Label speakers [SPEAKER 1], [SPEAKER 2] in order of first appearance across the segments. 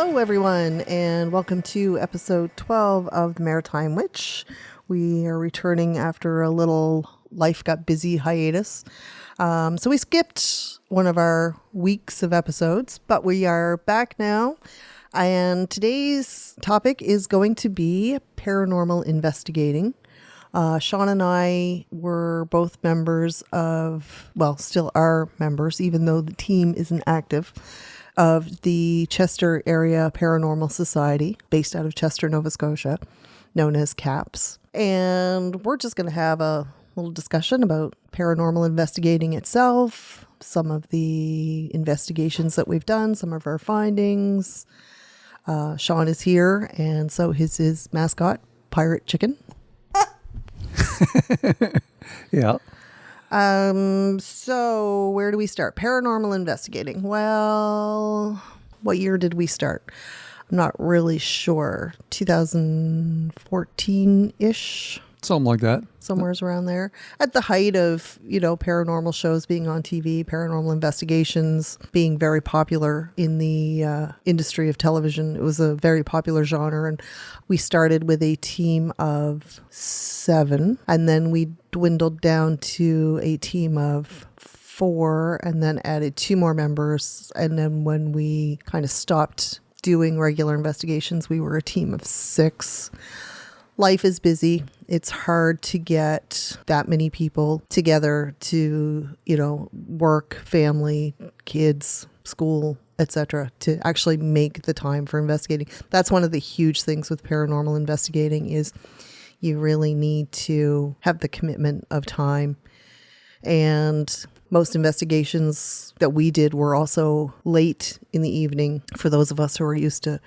[SPEAKER 1] Hello, everyone, and welcome to episode 12 of the Maritime Witch. We are returning after a little life got busy hiatus. So we skipped one of our weeks of episodes, but we are back now. And today's topic is going to be paranormal investigating. Sean and I were both members of, well, still are members, even though the team isn't active, of the Chester Area Paranormal Society, based out of Chester, Nova Scotia, known as CAPS. And we're just going to have a little discussion about paranormal investigating itself, some of the investigations that we've done, some of our findings. Sean is here, and so is his mascot, Pirate Chicken.
[SPEAKER 2] Yeah.
[SPEAKER 1] So where do we start? Paranormal investigating. Well, what year did we start? I'm not really sure. 2014-ish.
[SPEAKER 2] Something like that.
[SPEAKER 1] Somewhere's around there. At the height of, paranormal shows being on TV, paranormal investigations being very popular in the industry of television. It was a very popular genre. And we started with a team of 7. And then we dwindled down to a team of 4 and then added 2 more members. And then when we kind of stopped doing regular investigations, we were a team of 6. Life is busy. It's hard to get that many people together to, work, family, kids, school, etc., to actually make the time for investigating. That's one of the huge things with paranormal investigating is you really need to have the commitment of time. And most investigations that we did were also late in the evening for those of us who are used to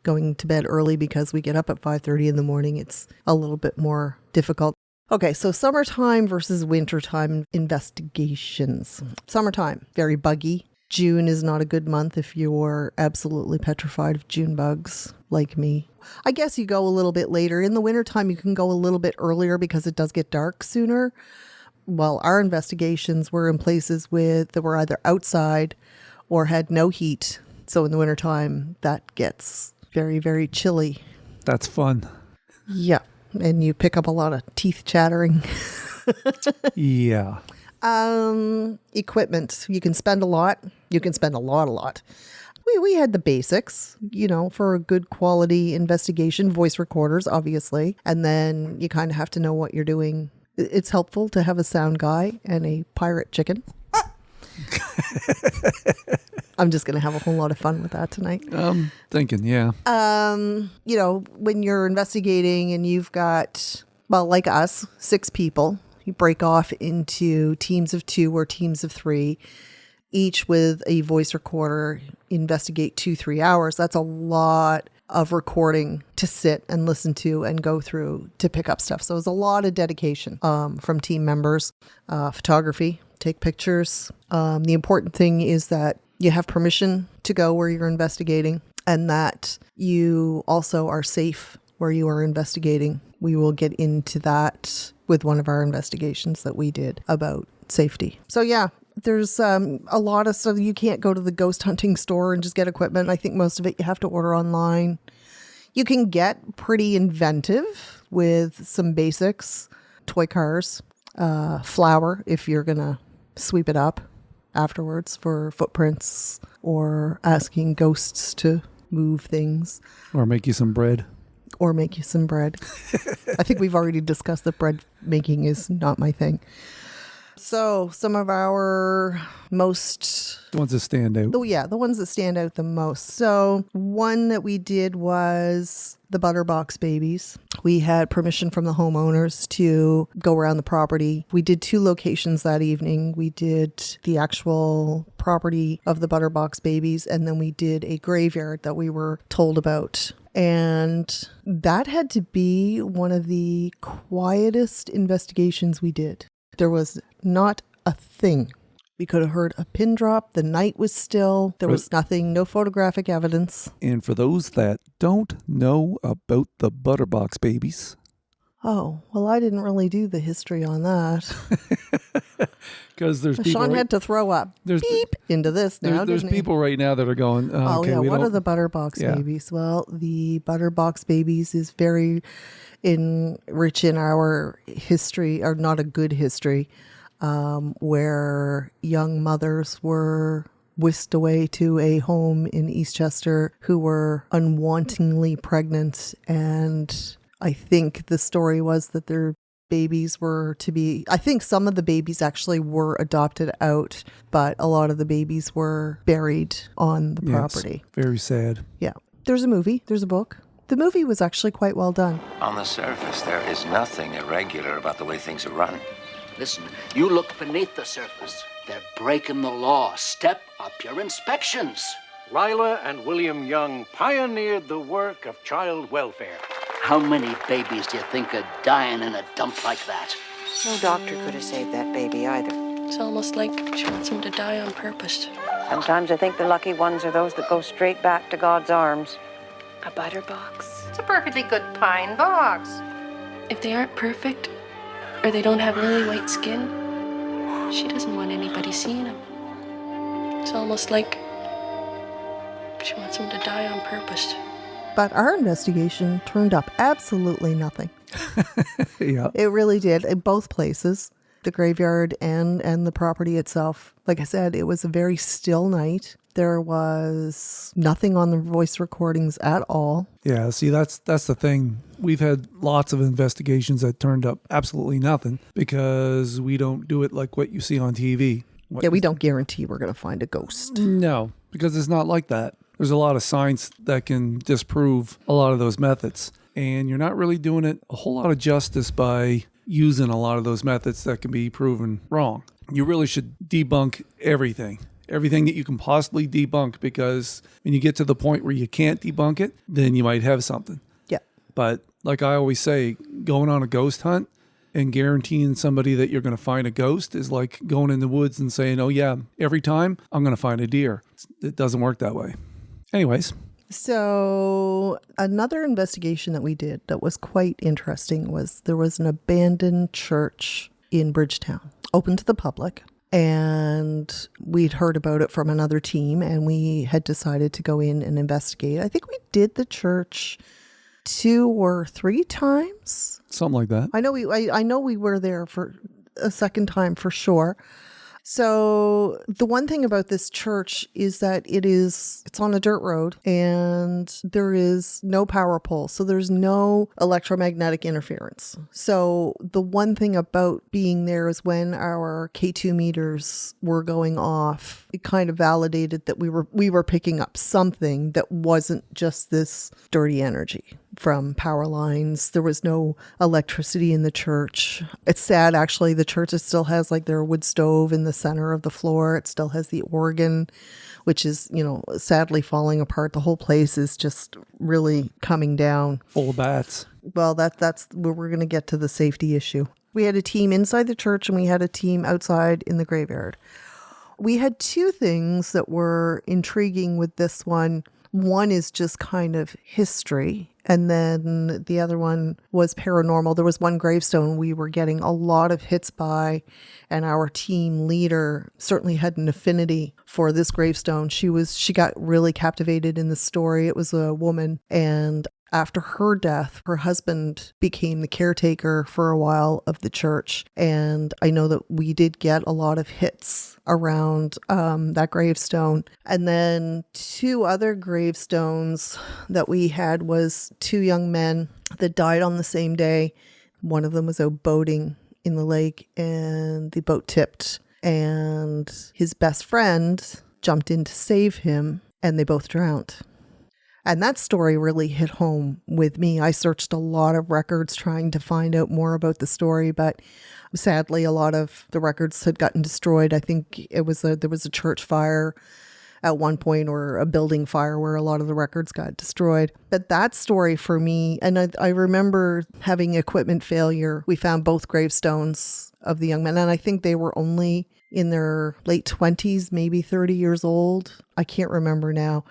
[SPEAKER 1] going to bed early because we get up at 5:30 in the morning. It's a little bit more difficult. Okay, so summertime versus wintertime investigations. Summertime, very buggy. June is not a good month if you're absolutely petrified of June bugs, like me. I guess you go a little bit later. In the wintertime, you can go a little bit earlier because it does get dark sooner. Well, our investigations were in places that were either outside or had no heat. So in the wintertime, that gets very, very chilly.
[SPEAKER 2] That's fun.
[SPEAKER 1] Yeah. And you pick up a lot of teeth chattering.
[SPEAKER 2] Yeah.
[SPEAKER 1] Equipment. You can spend a lot. You can spend a lot. We had the basics, for a good quality investigation, voice recorders, obviously. And then you kind of have to know what you're doing. It's helpful to have a sound guy and a pirate chicken. I'm just going to have a whole lot of fun with that tonight.
[SPEAKER 2] Thinking, yeah.
[SPEAKER 1] When you're investigating and you've got, well, like us, 6 people, you break off into teams of 2 or teams of 3, each with a voice recorder, investigate 2-3 hours. That's a lot of recording to sit and listen to and go through to pick up stuff. So it's a lot of dedication from team members. Photography, take pictures. The important thing is that you have permission to go where you're investigating and that you also are safe where you are investigating. We will get into that with one of our investigations that we did about safety. So yeah, there's a lot of stuff. You can't go to the ghost hunting store and just get equipment. I think most of it you have to order online. You can get pretty inventive with some basics, toy cars, flour if you're going to sweep it up afterwards for footprints or asking ghosts to move things.
[SPEAKER 2] Or make you some bread.
[SPEAKER 1] I think we've already discussed that bread making is not my thing. So some of our most...
[SPEAKER 2] The ones that stand out.
[SPEAKER 1] Oh, yeah, the ones that stand out the most. So one that we did was the Butterbox babies. We had permission from the homeowners to go around the property. We did 2 locations that evening. We did the actual property of the Butterbox babies, and then we did a graveyard that we were told about. And that had to be one of the quietest investigations we did. There was not a thing. We could have heard a pin drop. The night was still. There was nothing, no photographic evidence.
[SPEAKER 2] And for those that don't know about the Butterbox babies.
[SPEAKER 1] Oh, well, I didn't really do the history on that.
[SPEAKER 2] Because there's people.
[SPEAKER 1] Sean had to throw up
[SPEAKER 2] there's
[SPEAKER 1] beep into this now.
[SPEAKER 2] there's
[SPEAKER 1] didn't he?
[SPEAKER 2] people right now that are going.
[SPEAKER 1] Oh
[SPEAKER 2] Okay,
[SPEAKER 1] yeah,
[SPEAKER 2] we
[SPEAKER 1] what
[SPEAKER 2] don't.
[SPEAKER 1] are the Butterbox
[SPEAKER 2] Yeah.
[SPEAKER 1] babies? Well, the Butterbox babies is very rich in our history, or not a good history, where young mothers were whisked away to a home in Eastchester who were unwantingly pregnant, and I think the story was that their babies were to be, I think some of the babies actually were adopted out, but a lot of the babies were buried on the property.
[SPEAKER 2] Very sad.
[SPEAKER 1] Yeah. There's a movie, there's a book. The movie was actually quite well done.
[SPEAKER 3] On the surface, there is nothing irregular about the way things are run.
[SPEAKER 4] Listen, you look beneath the surface. They're breaking the law. Step up your inspections.
[SPEAKER 5] Lila and William Young pioneered the work of child welfare.
[SPEAKER 4] How many babies do you think are dying in a dump like that?
[SPEAKER 6] No doctor could have saved that baby either.
[SPEAKER 7] It's almost like she wants him to die on purpose.
[SPEAKER 6] Sometimes I think the lucky ones are those that go straight back to God's arms.
[SPEAKER 7] A Butterbox.
[SPEAKER 8] It's a perfectly good pine box.
[SPEAKER 7] If they aren't perfect, or they don't have lily white skin, she doesn't want anybody seeing them. It's almost like she wants him to die on purpose.
[SPEAKER 1] But our investigation turned up absolutely nothing.
[SPEAKER 2] Yeah.
[SPEAKER 1] It really did, in both places, the graveyard and the property itself. Like I said, it was a very still night. There was nothing on the voice recordings at all.
[SPEAKER 2] Yeah, see, that's the thing. We've had lots of investigations that turned up absolutely nothing because we don't do it like what you see on TV.
[SPEAKER 1] Yeah, we don't guarantee we're going to find a ghost.
[SPEAKER 2] No, because it's not like that. There's a lot of science that can disprove a lot of those methods. And you're not really doing it a whole lot of justice by using a lot of those methods that can be proven wrong. You really should debunk everything that you can possibly debunk, because when you get to the point where you can't debunk it, then you might have something.
[SPEAKER 1] Yeah.
[SPEAKER 2] But like I always say, going on a ghost hunt and guaranteeing somebody that you're going to find a ghost is like going in the woods and saying, oh yeah, every time I'm going to find a deer. It doesn't work that way. Anyways.
[SPEAKER 1] So another investigation that we did that was quite interesting was there was an abandoned church in Bridgetown, open to the public. And we'd heard about it from another team, and we had decided to go in and investigate. I think we did the church 2 or 3 times.
[SPEAKER 2] Something like that.
[SPEAKER 1] I know we were there for a second time for sure. So the one thing about this church is that it's on a dirt road and there is no power pole. So there's no electromagnetic interference. So the one thing about being there is when our K2 meters were going off, it kind of validated that we were picking up something that wasn't just this dirty energy from power lines. There was no electricity in the church. It's sad, actually. The church still has like their wood stove in the center of the floor. It still has the organ, which is, sadly falling apart. The whole place is just really coming down.
[SPEAKER 2] Full of bats.
[SPEAKER 1] Well, that's where we're going to get to the safety issue. We had a team inside the church and we had a team outside in the graveyard. We had 2 things that were intriguing with this one. One is just kind of history, and then the other one was paranormal. There was one gravestone we were getting a lot of hits by, and our team leader certainly had an affinity for this gravestone. She got really captivated in the story. It was a woman, and after her death, her husband became the caretaker for a while of the church. And I know that we did get a lot of hits around that gravestone. And then 2 other gravestones that we had was 2 young men that died on the same day. One of them was out boating in the lake and the boat tipped. And his best friend jumped in to save him and they both drowned. And that story really hit home with me. I searched a lot of records trying to find out more about the story, but sadly, a lot of the records had gotten destroyed. I think there was a church fire at one point, or a building fire, where a lot of the records got destroyed. But that story for me, and I remember having equipment failure. We found both gravestones of the young men, and I think they were only in their late 20s, maybe 30 years old. I can't remember now.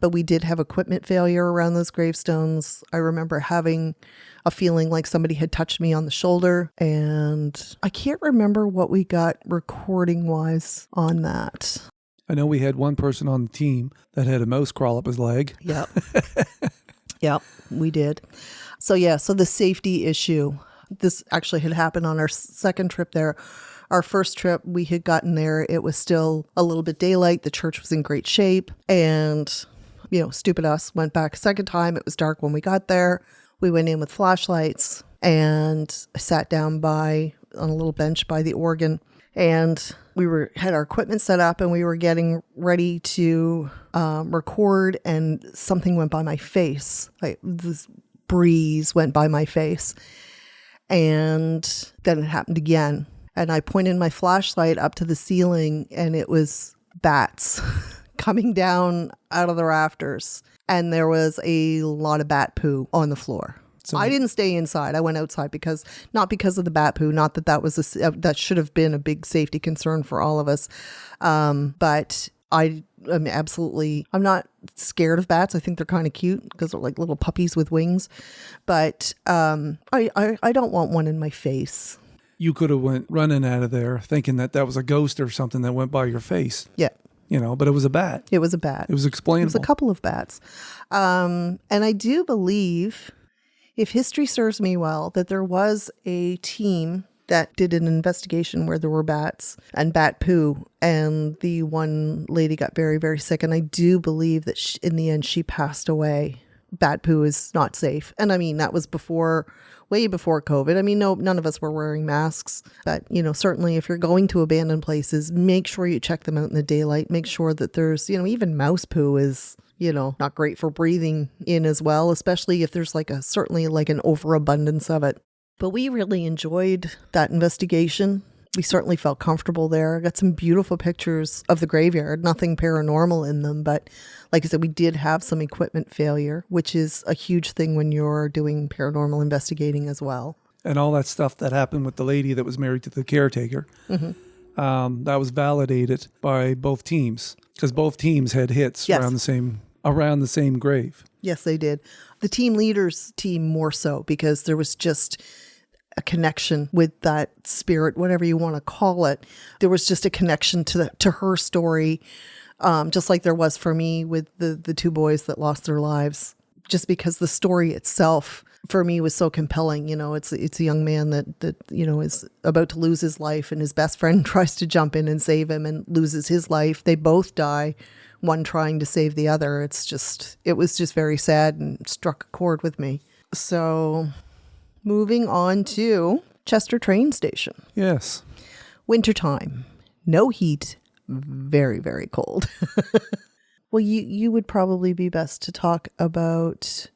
[SPEAKER 1] But we did have equipment failure around those gravestones. I remember having a feeling like somebody had touched me on the shoulder, and I can't remember what we got recording wise on that.
[SPEAKER 2] I know we had one person on the team that had a mouse crawl up his leg.
[SPEAKER 1] Yep. Yep, we did. So the safety issue, this actually had happened on our second trip there. Our first trip, we had gotten there. It was still a little bit daylight. The church was in great shape. And, stupid us, went back a second time. It was dark when we got there. We went in with flashlights and sat down on a little bench by the organ. And we had our equipment set up, and we were getting ready to record, and something went by my face. Like this breeze went by my face. And then it happened again. And I pointed my flashlight up to the ceiling, and it was bats coming down out of the rafters. And there was a lot of bat poo on the floor. So I didn't stay inside. I went outside not because of the bat poo, not that was that should have been a big safety concern for all of us. But I'm not scared of bats. I think they're kind of cute because they're like little puppies with wings. But I don't want one in my face.
[SPEAKER 2] You could have went running out of there thinking that was a ghost or something that went by your face.
[SPEAKER 1] Yeah.
[SPEAKER 2] But it was a bat.
[SPEAKER 1] It was a bat.
[SPEAKER 2] It was explainable.
[SPEAKER 1] It was a couple of bats. And I do believe, if history serves me well, that there was a team that did an investigation where there were bats and bat poo, and the one lady got very, very sick. And I do believe that in the end, she passed away. Bat poo is not safe. And I mean, that was way before COVID. I mean, none of us were wearing masks, but certainly if you're going to abandoned places, make sure you check them out in the daylight. Make sure that there's, even mouse poo is, not great for breathing in as well, especially if there's certainly an overabundance of it. But we really enjoyed that investigation. We certainly felt comfortable there. I got some beautiful pictures of the graveyard, nothing paranormal in them. But like I said, we did have some equipment failure, which is a huge thing when you're doing paranormal investigating as well.
[SPEAKER 2] And all that stuff that happened with the lady that was married to the caretaker, that was validated by both teams, because both teams had hits around the same grave.
[SPEAKER 1] Yes, they did. The team leaders team more so, because there was just a connection with that spirit, whatever you want to call it. There was just a connection to her story, just like there was for me with the two boys that lost their lives. Just because the story itself for me was so compelling. It's a young man that is about to lose his life, and his best friend tries to jump in and save him and loses his life. They both die, one trying to save the other. It was just very sad and struck a chord with me. So moving on to Chester train station.
[SPEAKER 2] Yes.
[SPEAKER 1] Wintertime. No heat. Very, very cold. Well, you would probably be best to talk about,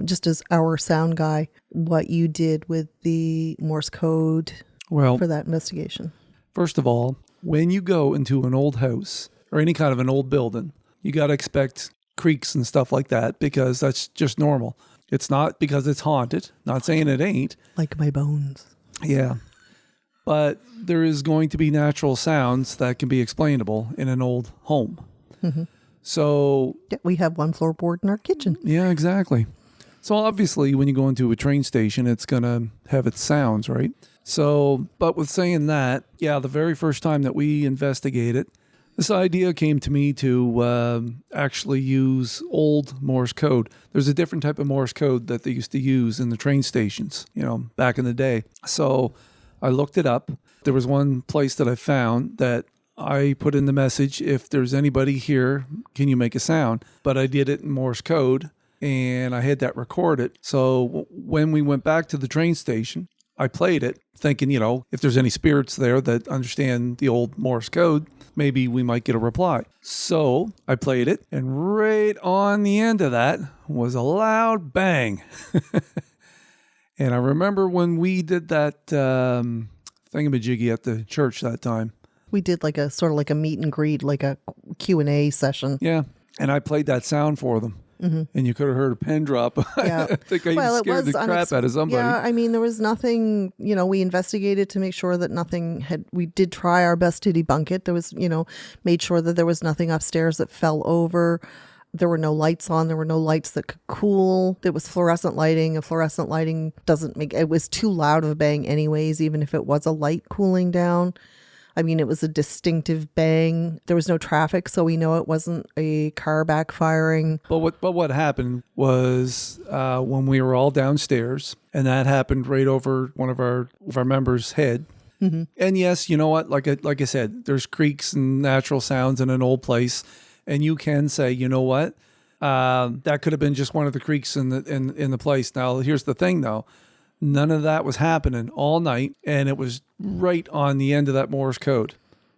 [SPEAKER 1] just as our sound guy, what you did with the Morse code for that investigation.
[SPEAKER 2] First of all, when you go into an old house or any kind of an old building, you got to expect creaks and stuff like that, because that's just normal. It's not because it's haunted. Not saying it ain't.
[SPEAKER 1] Like my bones.
[SPEAKER 2] Yeah. But there is going to be natural sounds that can be explainable in an old home.
[SPEAKER 1] Mm-hmm.
[SPEAKER 2] So
[SPEAKER 1] yeah, we have one floorboard in our kitchen.
[SPEAKER 2] Yeah, exactly. So obviously when you go into a train station, it's going to have its sounds, right? So, but with saying that, yeah, the very first time that we investigated, this idea came to me to actually use old Morse code. There's a different type of Morse code that they used to use in the train stations, back in the day. So I looked it up. There was one place that I found that I put in the message, if there's anybody here, can you make a sound? But I did it in Morse code, and I had that recorded. So when we went back to the train station, I played it thinking, if there's any spirits there that understand the old Morse code, maybe we might get a reply. So I played it, and right on the end of that was a loud bang. And I remember when we did that thingamajiggy at the church that time.
[SPEAKER 1] We did like a sort of like a meet and greet, like a Q&A session.
[SPEAKER 2] Yeah. And I played that sound for them. Mm-hmm. And you could have heard a pin drop.
[SPEAKER 1] Yeah.
[SPEAKER 2] I think I even scared the crap out of somebody.
[SPEAKER 1] Yeah, I mean, there was nothing, we investigated to make sure that nothing we did try our best to debunk it. There was, made sure that there was nothing upstairs that fell over. There were no lights on. There were no lights that could cool. There was fluorescent lighting. And fluorescent lighting doesn't make, it was too loud of a bang anyways, even if it was a light cooling down. I mean, it was a distinctive bang. There was no traffic, so we know it wasn't a car backfiring.
[SPEAKER 2] But what happened was when we were all downstairs, and that happened right over one of our members' head. Mm-hmm. And yes, you know what? Like I said, there's creaks and natural sounds in an old place, and you can say, you know what? That could have been just one of the creaks in the place. Now, here's the thing, though. None of that was happening all night, and it was right on the end of that Morse code.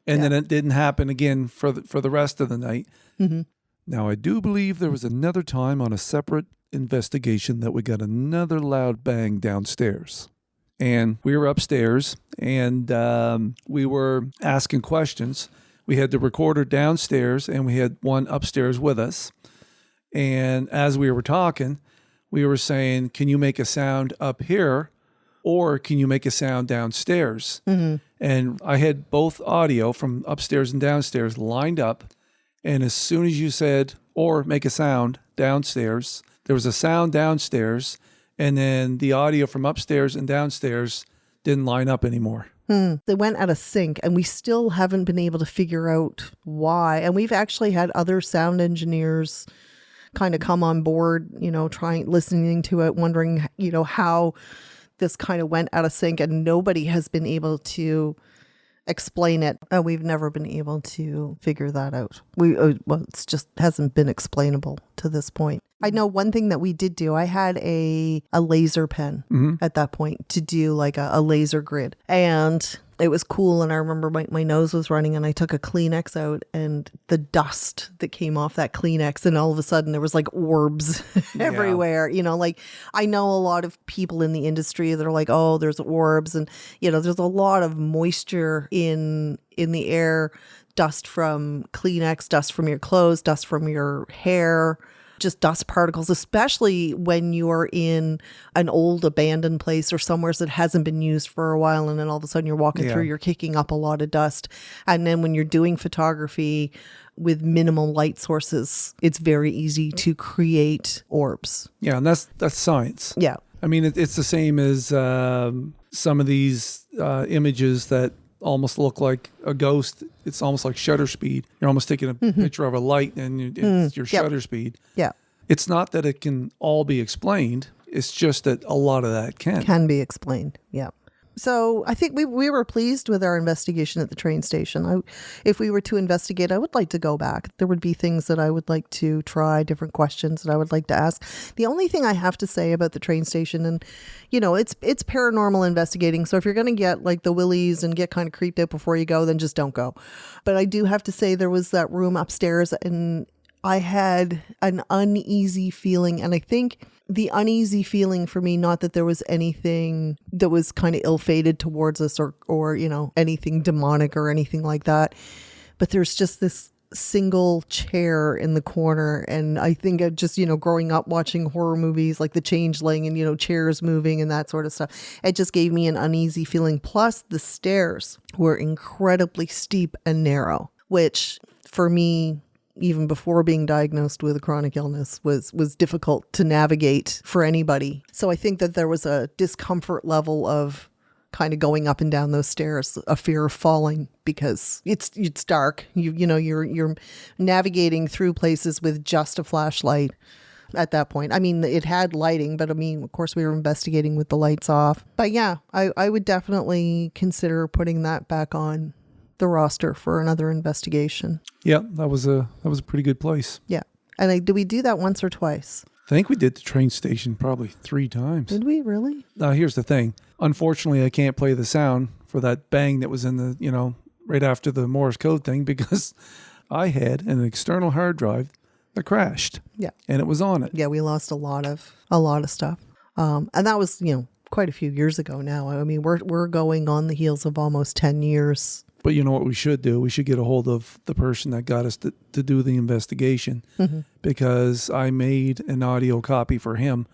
[SPEAKER 2] And then it didn't happen again for the rest of the night. Mm-hmm. Now, I do believe there was another time on a separate investigation that we got another loud bang downstairs. And we were upstairs, and we were asking questions. We had the recorder downstairs, and we had one upstairs with us. And as we were talking, we were saying, can you make a sound up here, or can you make a sound downstairs? Mm-hmm. And I had both audio from upstairs and downstairs lined up. And as soon as you said, or make a sound downstairs, there was a sound downstairs. And then the audio from upstairs and downstairs didn't line up anymore.
[SPEAKER 1] They went out of sync, and we still haven't been able to figure out why. And we've actually had other sound engineers kind of come on board, listening to it, wondering, how this kind of went out of sync, and nobody has been able to explain it. We've never been able to figure that out. It's just hasn't been explainable to this point. I know one thing that we did do, I had a laser pen at that point to do like a laser grid, and it was cool. And I remember my nose was running, and I took a Kleenex out, and the dust that came off that Kleenex, and all of a sudden there was like orbs everywhere. Like I know a lot of people in the industry that are like, oh, there's orbs, and there's a lot of moisture in the air, dust from Kleenex, dust from your clothes, dust from your hair, just dust particles, especially when you're in an old abandoned place or somewhere that hasn't been used for a while. And then all of a sudden you're walking through, you're kicking up a lot of dust. And then when you're doing photography with minimal light sources, it's very easy to create orbs.
[SPEAKER 2] Yeah, and that's science.
[SPEAKER 1] Yeah.
[SPEAKER 2] I mean, it's the same as some of these images that almost look like a ghost. It's almost like shutter speed. You're almost taking a picture of a light, and it's your shutter speed. Yeah. It's not that it can all be explained. It's just that a lot of that can
[SPEAKER 1] be explained. Yeah. So I think we were pleased with our investigation at the train station. If we were to investigate, I would like to go back. There would be things that I would like to try, different questions that I would like to ask. The only thing I have to say about the train station, and it's paranormal investigating. So if you're going to get like the willies and get kind of creeped out before you go, then just don't go. But I do have to say there was that room upstairs, and I had an uneasy feeling, and I think the uneasy feeling for me, not that there was anything that was kind of ill-fated towards us or anything demonic or anything like that, but there's just this single chair in the corner. And I think I just, growing up watching horror movies like The Changeling and, chairs moving and that sort of stuff, it just gave me an uneasy feeling. Plus the stairs were incredibly steep and narrow, which for me, even before being diagnosed with a chronic illness, was difficult to navigate for anybody. So I think that there was a discomfort level of kind of going up and down those stairs, a fear of falling, because it's dark. You're navigating through places with just a flashlight at that point. I mean, it had lighting, but of course we were investigating with the lights off. But yeah, I would definitely consider putting that back on the roster for another investigation.
[SPEAKER 2] Yeah, that was a pretty good place.
[SPEAKER 1] Yeah. And did we do that once or twice?
[SPEAKER 2] I think we did the train station probably 3 times.
[SPEAKER 1] Did we really?
[SPEAKER 2] Now, here's the thing. Unfortunately, I can't play the sound for that bang that was in the, right after the Morse code thing, because I had an external hard drive that crashed. Yeah. And it was on it.
[SPEAKER 1] Yeah, we lost a lot of stuff. And that was, quite a few years ago now. I mean, we're going on the heels of almost 10 years.
[SPEAKER 2] But you know what we should do? We should get a hold of the person that got us to do the investigation, because I made an audio copy for him,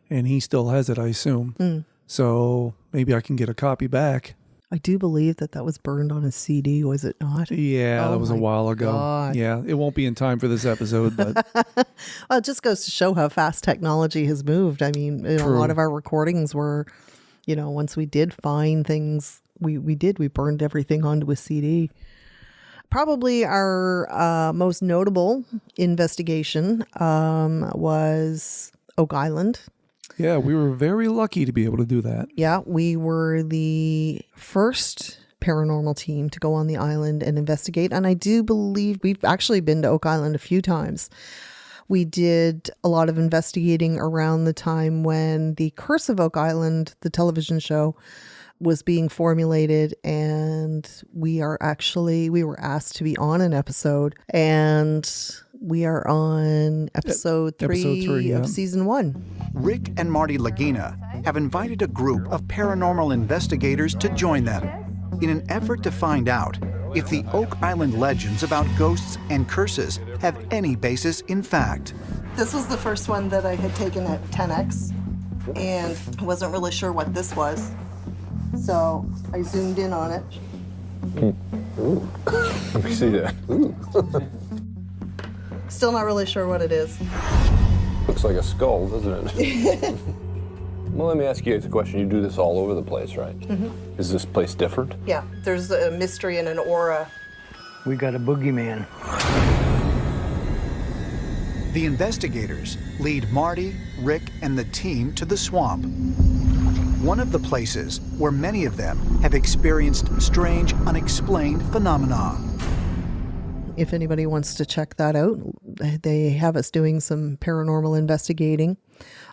[SPEAKER 2] and he still has it, I assume. So maybe I can get a copy back.
[SPEAKER 1] I do believe that was burned on a CD, was it not?
[SPEAKER 2] Yeah,
[SPEAKER 1] Oh
[SPEAKER 2] that was a
[SPEAKER 1] my
[SPEAKER 2] while ago.
[SPEAKER 1] God.
[SPEAKER 2] Yeah, it won't be in time for this episode, but
[SPEAKER 1] Well, it just goes to show how fast technology has moved. I mean, a
[SPEAKER 2] True.
[SPEAKER 1] lot of our recordings were, once we did find things, we burned everything onto a CD. Probably our most notable investigation was Oak Island.
[SPEAKER 2] yeah, we were very lucky to be able to do that.
[SPEAKER 1] Yeah, we were the first paranormal team to go on the island and investigate. And I do believe we've actually been to Oak Island a few times. We did a lot of investigating around the time when the Curse of Oak Island, the television show, was being formulated, and we were asked to be on an episode, and we are on episode three
[SPEAKER 2] yeah.
[SPEAKER 1] of season 1.
[SPEAKER 9] Rick and Marty Lagina have invited a group of paranormal investigators to join them in an effort to find out if the Oak Island legends about ghosts and curses have any basis in fact.
[SPEAKER 1] This was the first one that I had taken at 10x, and wasn't really sure what this was. So I zoomed in on it.
[SPEAKER 10] Ooh. Let me see that. Ooh.
[SPEAKER 1] Still not really sure what it is.
[SPEAKER 10] Looks like a skull, doesn't it? Well, let me ask you guys a question. You do this all over the place, right? Mm-hmm. Is this place different?
[SPEAKER 1] Yeah, there's a mystery and an aura.
[SPEAKER 11] We got a boogeyman.
[SPEAKER 9] The investigators lead Marty, Rick, and the team to the swamp. One of the places where many of them have experienced strange, unexplained phenomena.
[SPEAKER 1] If anybody wants to check that out, they have us doing some paranormal investigating.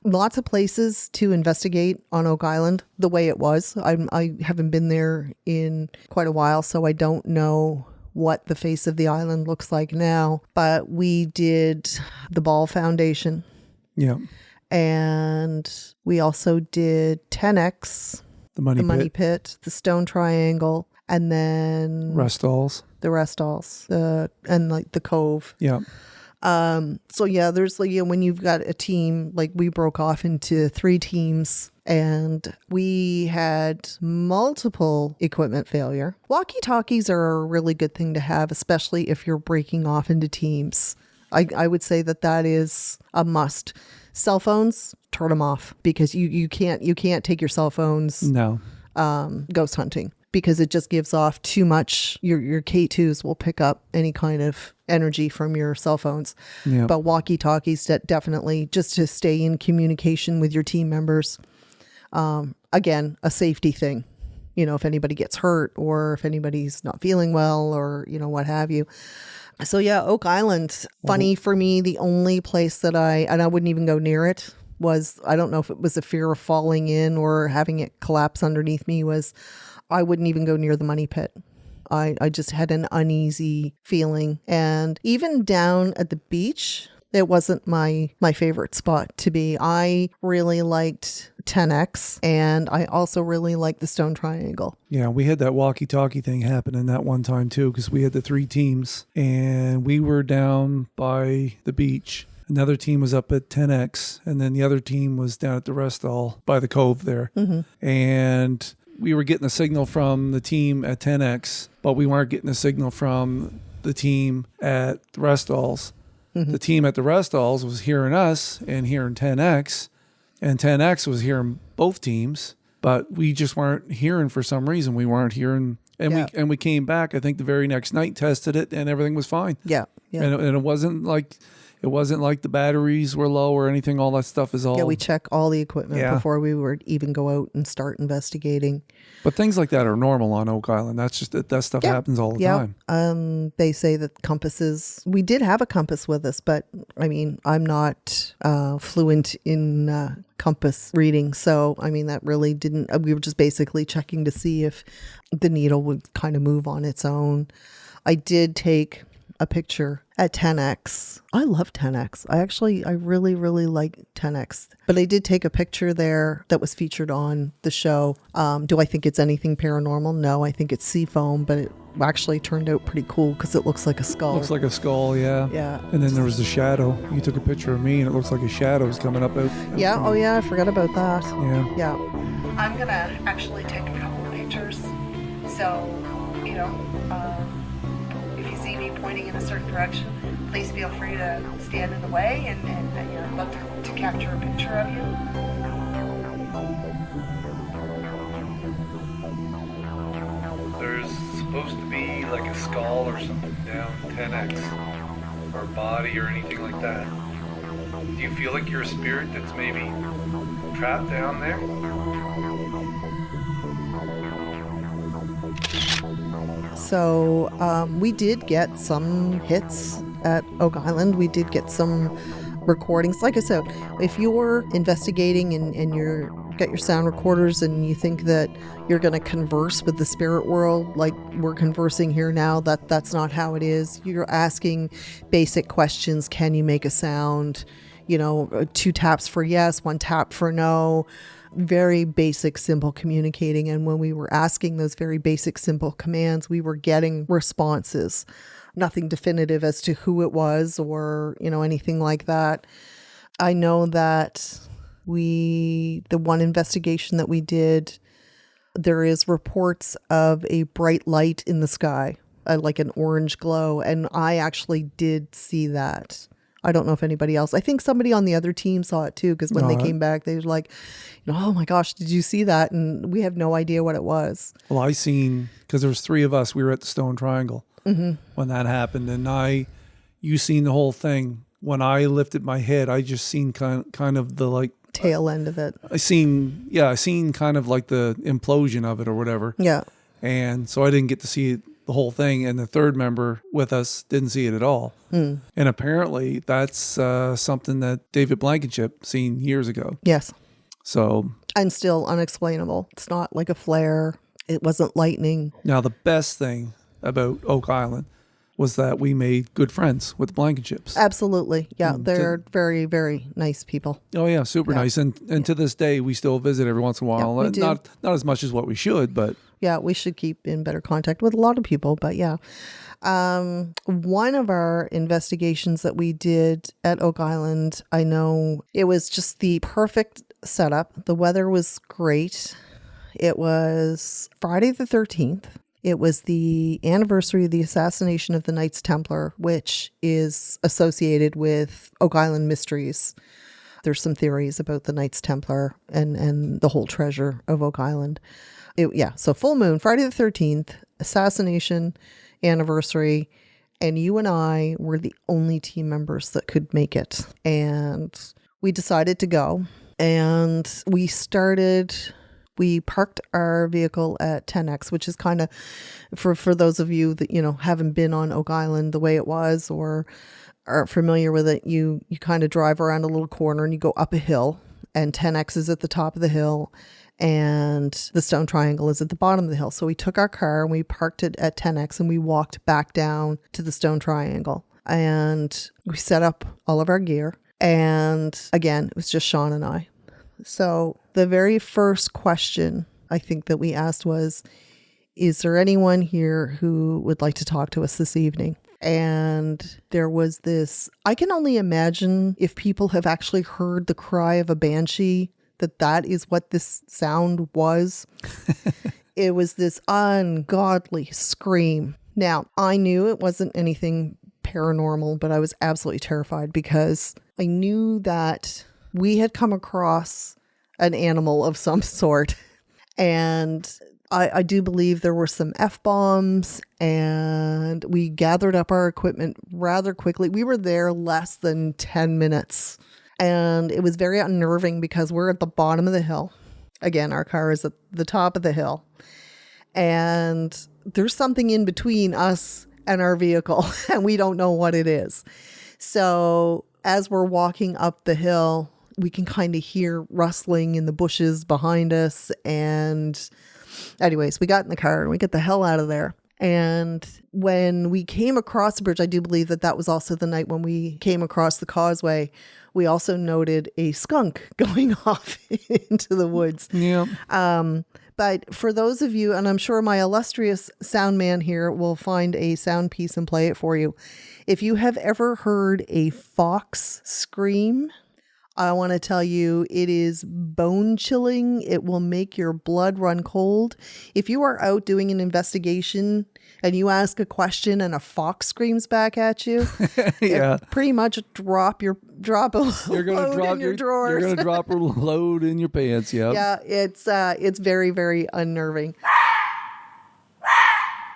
[SPEAKER 1] Lots of places to investigate on Oak Island the way it was. I haven't been there in quite a while, so I don't know what the face of the island looks like now. But we did the Ball Foundation.
[SPEAKER 2] Yeah.
[SPEAKER 1] And we also did 10X,
[SPEAKER 2] The Money
[SPEAKER 1] Pit, the Stone Triangle, and then
[SPEAKER 2] Restalls.
[SPEAKER 1] the Restalls, and like the Cove.
[SPEAKER 2] Yeah.
[SPEAKER 1] So yeah, there's like, when you've got a team, like we broke off into 3 teams, and we had multiple equipment failure. Walkie-talkies are a really good thing to have, especially if you're breaking off into teams. I would say that is a must. Cell phones, turn them off, because you can't take your cell phones ghost hunting, because it just gives off too much. Your K2s will pick up any kind of energy from your cell phones.
[SPEAKER 2] Yeah.
[SPEAKER 1] But walkie-talkies, definitely, just to stay in communication with your team members. Again, a safety thing. If anybody gets hurt, or if anybody's not feeling well, or what have you. So yeah, Oak Island, funny for me, the only place that I wouldn't even go near it was, I don't know if it was a fear of falling in or having it collapse underneath me, was I wouldn't even go near the Money Pit. I just had an uneasy feeling. And even down at the beach, it wasn't my favorite spot to be. I really liked 10X, and I also really liked the Stone Triangle.
[SPEAKER 2] Yeah, we had that walkie-talkie thing happen in that one time too, because we had the 3 teams, and we were down by the beach. Another team was up at 10X, and then the other team was down at the Restall by the Cove there. Mm-hmm. And we were getting a signal from the team at 10X, but we weren't getting a signal from the team at the Restalls. Mm-hmm. The team at the Restalls was hearing us and hearing 10X, and 10X was hearing both teams, but we just weren't hearing for some reason. We weren't hearing, and we came back. I think the very next night, tested it, and everything was fine.
[SPEAKER 1] Yeah.
[SPEAKER 2] And it wasn't like the batteries were low or anything. All that stuff is all.
[SPEAKER 1] Yeah, we check all the equipment before we would even go out and start investigating.
[SPEAKER 2] But things like that are normal on Oak Island. That's just that stuff happens all the time.
[SPEAKER 1] They say that compasses. We did have a compass with us, but I mean, I'm not fluent in compass reading, so I mean that really didn't. We were just basically checking to see if the needle would kind of move on its own. I did take a picture at 10X. I love 10X. I really, really like 10X. But I did take a picture there that was featured on the show. Do I think it's anything paranormal? No, I think it's sea foam, but it actually turned out pretty cool because it looks like a skull.
[SPEAKER 2] Looks like a skull, yeah.
[SPEAKER 1] Yeah.
[SPEAKER 2] And then there was the shadow. You took a picture of me, and it looks like a shadow's coming up out.
[SPEAKER 1] Yeah. Oh, yeah. I forgot about that.
[SPEAKER 2] Yeah.
[SPEAKER 1] Yeah. I'm going to actually take a couple of pictures So, you know, if you see me pointing in a certain direction, please feel free to stand in the way, and you know, I'd love to capture a picture of you.
[SPEAKER 2] There's supposed to be like a skull or something down 10x, or a body or anything like that. Do you feel like you're a spirit that's maybe trapped down there?
[SPEAKER 1] So we did get some hits at Oak Island. We did get some recordings. Like I said, if you're investigating and you're got your sound recorders and you think that you're going to converse with the spirit world like we're conversing here now, that's not how it is. You're asking basic questions. Can you make a sound? You know, 2 taps for yes, 1 tap for no. Very basic, simple communicating. And when we were asking those very basic, simple commands, we were getting responses. Nothing definitive as to who it was or, you know, anything like that. I know that the one investigation that we did, there is reports of a bright light in the sky, like an orange glow. And I actually did see that. I don't know if anybody else, I think somebody on the other team saw it too, because when they came back, they were like, you know, oh my gosh, did you see that? And we have no idea what it was.
[SPEAKER 2] Well, I seen, because there was 3 of us, we were at the Stone Triangle when that happened. And you seen the whole thing. When I lifted my head, I just seen kind of the like
[SPEAKER 1] tail end of it.
[SPEAKER 2] I seen kind of like the implosion of it or whatever.
[SPEAKER 1] Yeah.
[SPEAKER 2] And so I didn't get to see the whole thing. And the third member with us didn't see it at all. And apparently that's something that David Blankenship seen years ago.
[SPEAKER 1] Yes.
[SPEAKER 2] So.
[SPEAKER 1] And still unexplainable. It's not like a flare. It wasn't lightning.
[SPEAKER 2] Now, the best thing about Oak Island was that we made good friends with the Blankenships.
[SPEAKER 1] Absolutely. Yeah. They're very, very nice people.
[SPEAKER 2] Oh, yeah. Super nice. And to this day, we still visit every once in a while.
[SPEAKER 1] Yeah, we do.
[SPEAKER 2] Not as much as what we should, but.
[SPEAKER 1] Yeah, we should keep in better contact with a lot of people. But yeah. One of our investigations that we did at Oak Island, I know it was just the perfect setup. The weather was great. It was Friday the 13th. It was the anniversary of the assassination of the Knights Templar, which is associated with Oak Island mysteries. There's some theories about the Knights Templar and the whole treasure of Oak Island. So full moon, Friday the 13th, assassination anniversary, and you and I were the only team members that could make it. And we decided to go, and we parked our vehicle at 10X, which is kind of, for those of you that, you know, haven't been on Oak Island the way it was or are familiar with it, you kind of drive around a little corner and you go up a hill, and 10X is at the top of the hill and the Stone Triangle is at the bottom of the hill. So we took our car and we parked it at 10X and we walked back down to the Stone Triangle, and we set up all of our gear. And again, it was just Sean and I. So the very first question I think that we asked was, is there anyone here who would like to talk to us this evening? And there was this, I can only imagine if people have actually heard the cry of a banshee, that is what this sound was. It was this ungodly scream. Now, I knew it wasn't anything paranormal, but I was absolutely terrified because I knew that we had come across an animal of some sort. And I do believe there were some F-bombs, and we gathered up our equipment rather quickly. We were there less than 10 minutes, and it was very unnerving because we're at the bottom of the hill. Again, our car is at the top of the hill, and there's something in between us and our vehicle, and we don't know what it is. So as we're walking up the hill, we can kind of hear rustling in the bushes behind us. And anyways, we got in the car and we get the hell out of there. And when we came across the bridge, I do believe that was also the night when we came across the causeway. We also noted a skunk going off into the woods.
[SPEAKER 2] Yeah.
[SPEAKER 1] But for those of you, and I'm sure my illustrious sound man here will find a sound piece and play it for you. If you have ever heard a fox scream, I want to tell you, it is bone chilling. It will make your blood run cold. If you are out doing an investigation and you ask a question and a fox screams back at you,
[SPEAKER 2] Yeah.
[SPEAKER 1] pretty much drop a
[SPEAKER 2] You're gonna
[SPEAKER 1] load
[SPEAKER 2] drop
[SPEAKER 1] in your drawers.
[SPEAKER 2] You're gonna drop a load in your pants. Yep.
[SPEAKER 1] Yeah, it's very, very unnerving.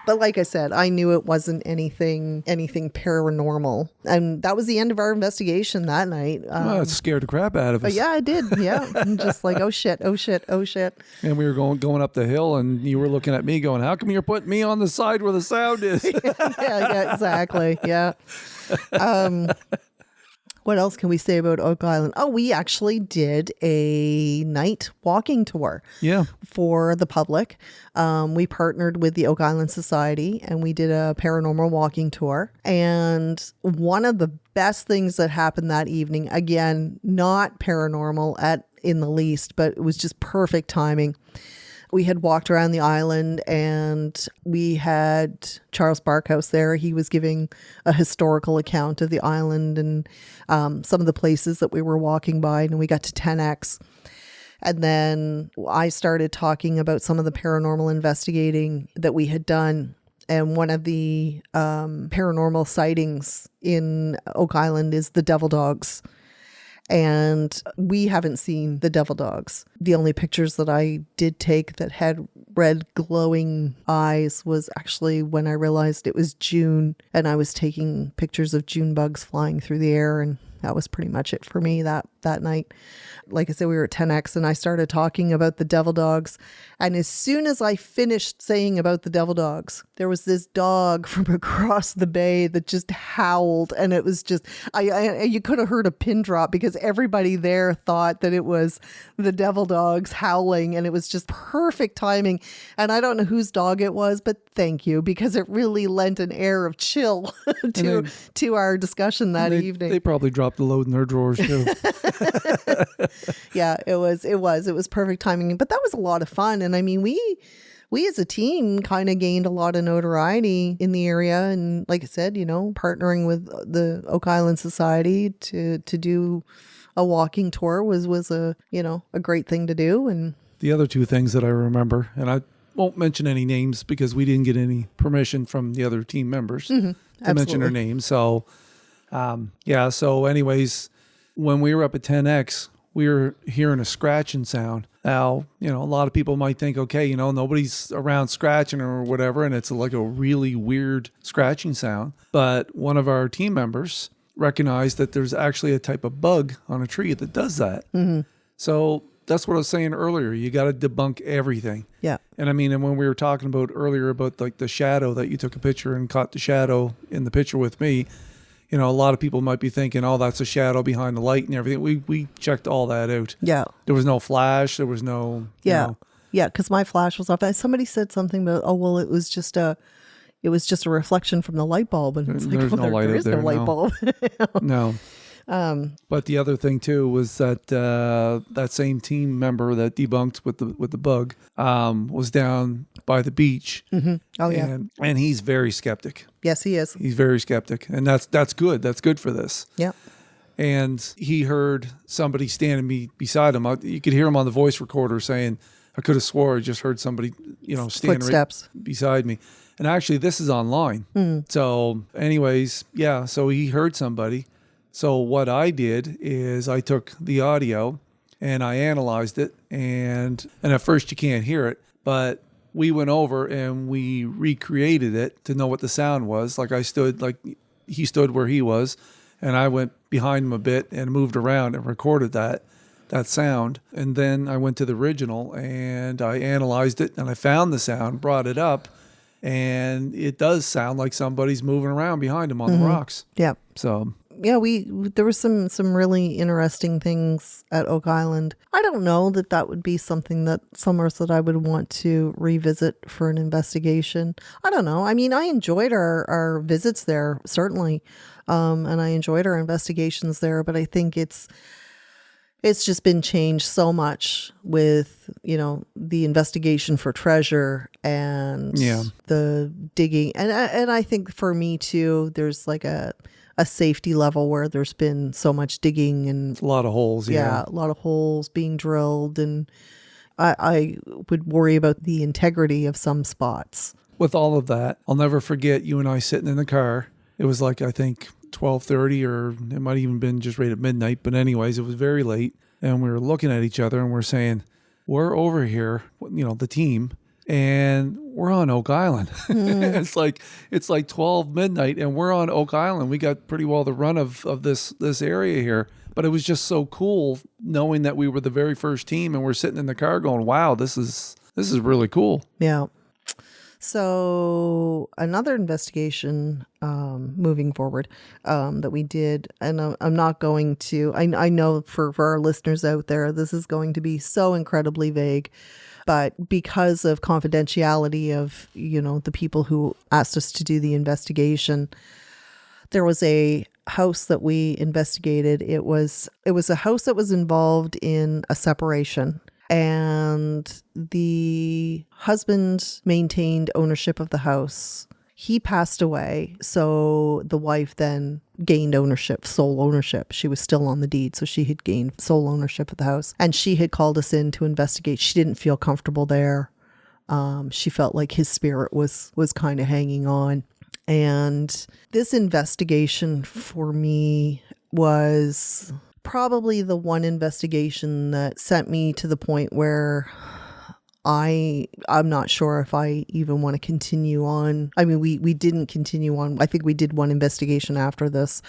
[SPEAKER 1] But like I said, I knew it wasn't anything paranormal. And that was the end of our investigation that night.
[SPEAKER 2] Well, it scared the crap out of us.
[SPEAKER 1] But yeah, I did. Yeah. I'm just like, oh shit, oh shit, oh shit.
[SPEAKER 2] And we were going up the hill, and you were looking at me going, how come you're putting me on the side where the sound is?
[SPEAKER 1] yeah, exactly. Yeah. What else can we say about Oak Island? Oh, we actually did a night walking tour.
[SPEAKER 2] Yeah.
[SPEAKER 1] For the public. We partnered with the Oak Island Society and we did a paranormal walking tour. And one of the best things that happened that evening, again, not paranormal in the least, but it was just perfect timing. We had walked around the island and we had Charles Barkhouse there. He was giving a historical account of the island and some of the places that we were walking by, and we got to 10X. And then I started talking about some of the paranormal investigating that we had done. And one of the paranormal sightings in Oak Island is the devil dogs. And we haven't seen the devil dogs. The only pictures that I did take that had red glowing eyes was actually when I realized it was June and I was taking pictures of June bugs flying through the air, and that was pretty much it for me that night. Like I said, we were at 10X and I started talking about the devil dogs. And as soon as I finished saying about the devil dogs, there was this dog from across the bay that just howled. And it was just, you could have heard a pin drop because everybody there thought that it was the devil dogs howling. And it was just perfect timing. And I don't know whose dog it was, but thank you, because it really lent an air of chill to our discussion that evening.
[SPEAKER 2] They probably dropped the load in their drawers too.
[SPEAKER 1] Yeah, it was perfect timing, but that was a lot of fun. And I mean, we as a team kind of gained a lot of notoriety in the area. And like I said, partnering with the Oak Island Society to do a walking tour was a great thing to do. And
[SPEAKER 2] the other two things that I remember, and I won't mention any names because we didn't get any permission from the other team members to mention their names. So, so anyways, when we were up at 10X, we were hearing a scratching sound. Now, a lot of people might think, okay, nobody's around scratching or whatever, and it's like a really weird scratching sound. But one of our team members recognized that there's actually a type of bug on a tree that does that. Mm-hmm. So that's what I was saying earlier. You got to debunk everything. Yeah. And I mean, and when we were talking about earlier about like the shadow that you took a picture and caught the shadow in the picture with me, a lot of people might be thinking, oh, that's a shadow behind the light and everything. We checked all that out. Yeah. There was no flash. There was no,
[SPEAKER 1] Yeah, because my flash was off. Somebody said something about, oh, well, it was just a reflection from the light bulb. And it's like,
[SPEAKER 2] there's no light
[SPEAKER 1] there
[SPEAKER 2] out
[SPEAKER 1] is
[SPEAKER 2] there.
[SPEAKER 1] No light bulb.
[SPEAKER 2] No. But the other thing too was that that same team member that debunked with the bug was down by the beach. Mm-hmm. Oh yeah, and he's very skeptic.
[SPEAKER 1] Yes, he is.
[SPEAKER 2] He's very skeptic, and that's good. That's good for this. Yeah. And he heard somebody standing beside him. You could hear him on the voice recorder saying, "I could have swore I just heard somebody, standing
[SPEAKER 1] footsteps
[SPEAKER 2] right beside me." And actually, this is online. Mm. So, anyways, yeah. So he heard somebody. So what I did is I took the audio and I analyzed it, and at first you can't hear it, but we went over and we recreated it to know what the sound was. Like he stood where he was, and I went behind him a bit and moved around and recorded that sound. And then I went to the original and I analyzed it and I found the sound, brought it up, and it does sound like somebody's moving around behind him on the rocks. Yeah. So
[SPEAKER 1] yeah, there were some really interesting things at Oak Island. I don't know that would be something that somewhere that I would want to revisit for an investigation. I don't know. I mean, I enjoyed our visits there, certainly. And I enjoyed our investigations there, but I think it's just been changed so much with, the investigation for treasure and the digging. And I think for me too, there's like a a safety level where there's been so much digging and
[SPEAKER 2] A lot of holes. Yeah.
[SPEAKER 1] a lot of holes being drilled, and I would worry about the integrity of some spots.
[SPEAKER 2] With all of that, I'll never forget you and I sitting in the car. It was like, I think 12:30, or it might even been just right at midnight. But anyways, it was very late, and we were looking at each other and we're saying, we're over here, the team, and we're on Oak Island. It's like 12 midnight and we're on Oak Island. We got pretty well the run of this area here. But it was just so cool knowing that we were the very first team, and we're sitting in the car going, wow, this is really cool.
[SPEAKER 1] Yeah. So another investigation moving forward that we did, and I'm not going to, I know for our listeners out there, this is going to be so incredibly vague, but because of confidentiality of, the people who asked us to do the investigation, there was a house that we investigated. It was a house that was involved in a separation, and the husband maintained ownership of the house. He passed away, so the wife then gained sole ownership. She was still on the deed, so she had gained sole ownership of the house, and she had called us in to investigate. She didn't feel comfortable there. She felt like his spirit was kind of hanging on. And this investigation for me was probably the one investigation that sent me to the point where I'm not sure if I even want to continue on. I mean, we didn't continue on. I think we did one investigation after this,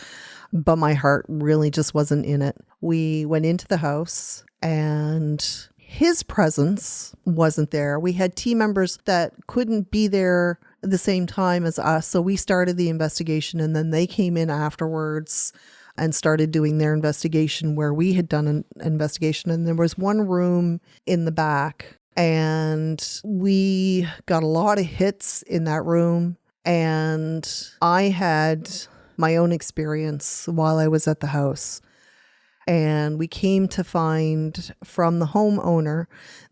[SPEAKER 1] but my heart really just wasn't in it. We went into the house and his presence wasn't there. We had team members that couldn't be there at the same time as us. So we started the investigation, and then they came in afterwards and started doing their investigation where we had done an investigation. And there was one room in the back, and we got a lot of hits in that room. And I had my own experience while I was at the house. And we came to find from the homeowner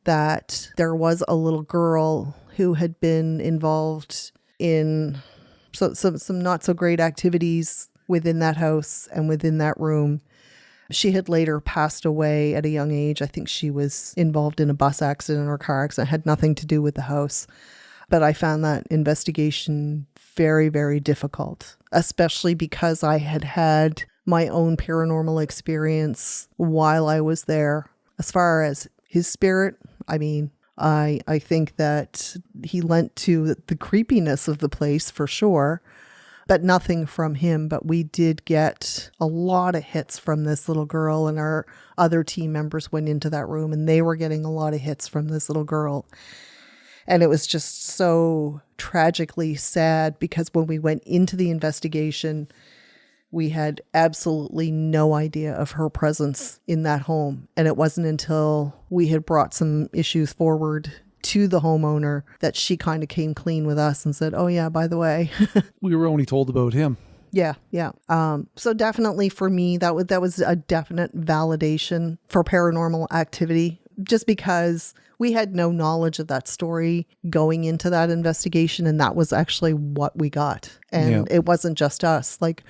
[SPEAKER 1] that there was a little girl who had been involved in some not so great activities within that house and within that room. She had later passed away at a young age. I think she was involved in a bus accident or car accident. It had nothing to do with the house. But I found that investigation very, very difficult, especially because I had my own paranormal experience while I was there. As far as his spirit, I mean, I think that he lent to the creepiness of the place for sure, but nothing from him. But we did get a lot of hits from this little girl, and our other team members went into that room and they were getting a lot of hits from this little girl. And it was just so tragically sad because when we went into the investigation, we had absolutely no idea of her presence in that home. And it wasn't until we had brought some issues forward to the homeowner that she kind of came clean with us and said, oh yeah, by the way.
[SPEAKER 2] We were only told about him.
[SPEAKER 1] Yeah. So definitely for me, that was a definite validation for paranormal activity, just because we had no knowledge of that story going into that investigation. And that was actually what we got. And It wasn't just us. Like,